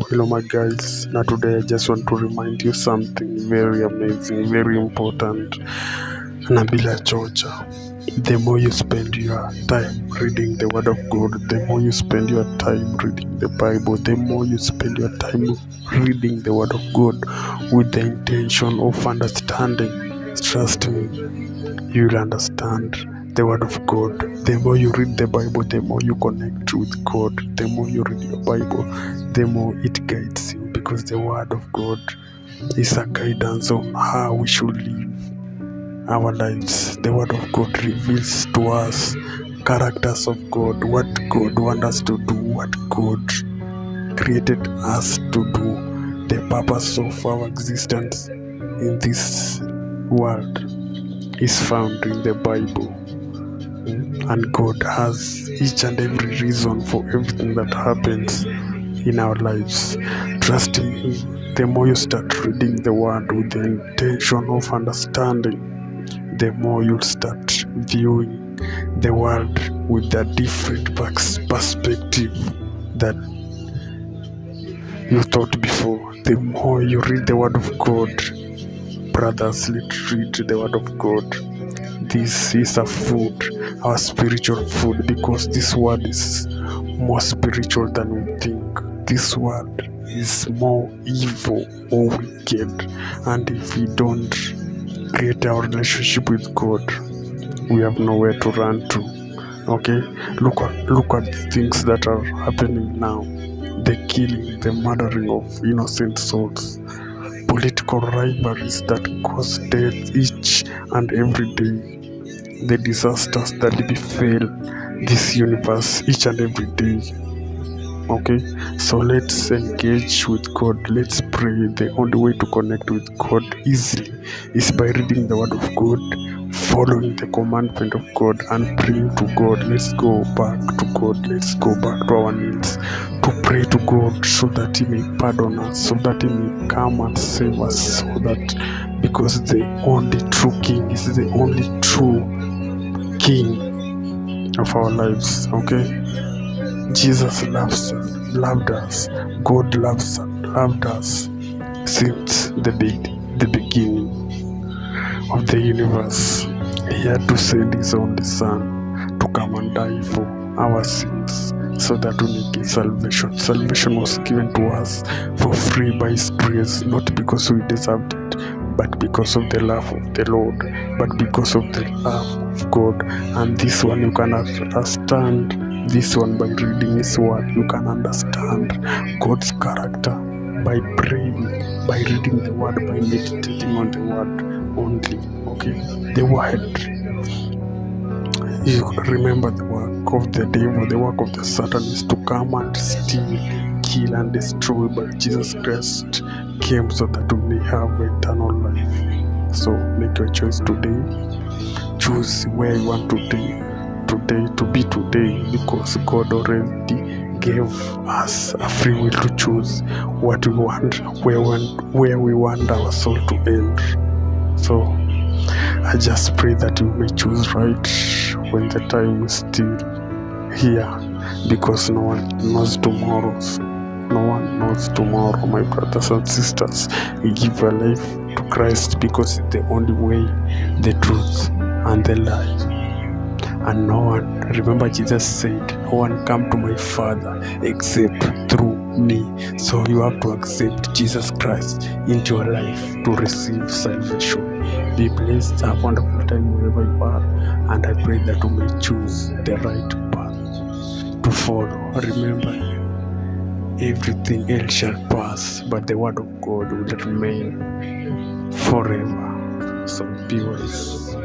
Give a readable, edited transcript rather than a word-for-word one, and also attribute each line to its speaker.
Speaker 1: Hello my guys, now today I just want to remind you something very amazing, very important. Nabila Chocha. The more you spend your time reading the word of God, the more you spend your time reading the Bible, the more you spend your time reading the word of God with the intention of understanding. Trust me, you'll understand the word of God. The more you read the Bible, the more you connect with God. The more you read your Bible, the more it guides you, because the word of God is a guidance on how we should live our lives. The word of God reveals to us characters of God, what God wants us to do, what God created us to do, the purpose of our existence in this world is found in the Bible. And God has each and every reason for everything that happens in our lives. Trust me, the more you start reading the word with the intention of understanding, the more you'll start viewing the world with a different perspective that you thought before. The more you read the word of God, brothers, let's read the word of God. This is a food, our spiritual food, because this word is more spiritual than we think. This word is more evil or wicked, and if we don't create our relationship with God, we have nowhere to run to. Okay, look at the things that are happening now: the killing, the murdering of innocent souls, political rivalries that cause death each and every day, the disasters that befell this universe each and every day. Okay, so let's engage with God. Let's pray. The only way to connect with God easily is by reading the word of God, following the commandment of God, and praying to God. Let's go back to God. Let's go back to our knees to pray to God, so that He may pardon us, so that He may come and save us, so that, because the only true King is the only true King of our lives. Okay, Jesus loved us. God loved us since the beginning of the universe. He had to send His only Son to come and die for our sins, so that we may get salvation. Salvation was given to us for free by His grace, not because we deserved it, but because of the love of the Lord, but because of the love of God. And this one you can understand. This one, by reading His word, you can understand God's character by praying, by reading the word, by meditating on the word only. Okay, the word. You remember the work of the devil, the work of the Satan is to come and steal, kill, and destroy. But Jesus Christ came so that we may have eternal life. So make your choice today. Choose where you want to be today, because God already gave us a free will to choose what we want, where we want our soul to end. So I just pray that you may choose right when the time is still here, because no one knows tomorrow. No one knows tomorrow, my brothers and sisters. Give your life to Christ, because it's the only way, the truth, and the life. And no one, remember Jesus said, no one come to my Father except through me. So you have to accept Jesus Christ into your life to receive salvation. Be blessed, have a wonderful time wherever you are, and I pray that you may choose the right path to follow. Remember, everything else shall pass, but the word of God will remain forever. So be wise.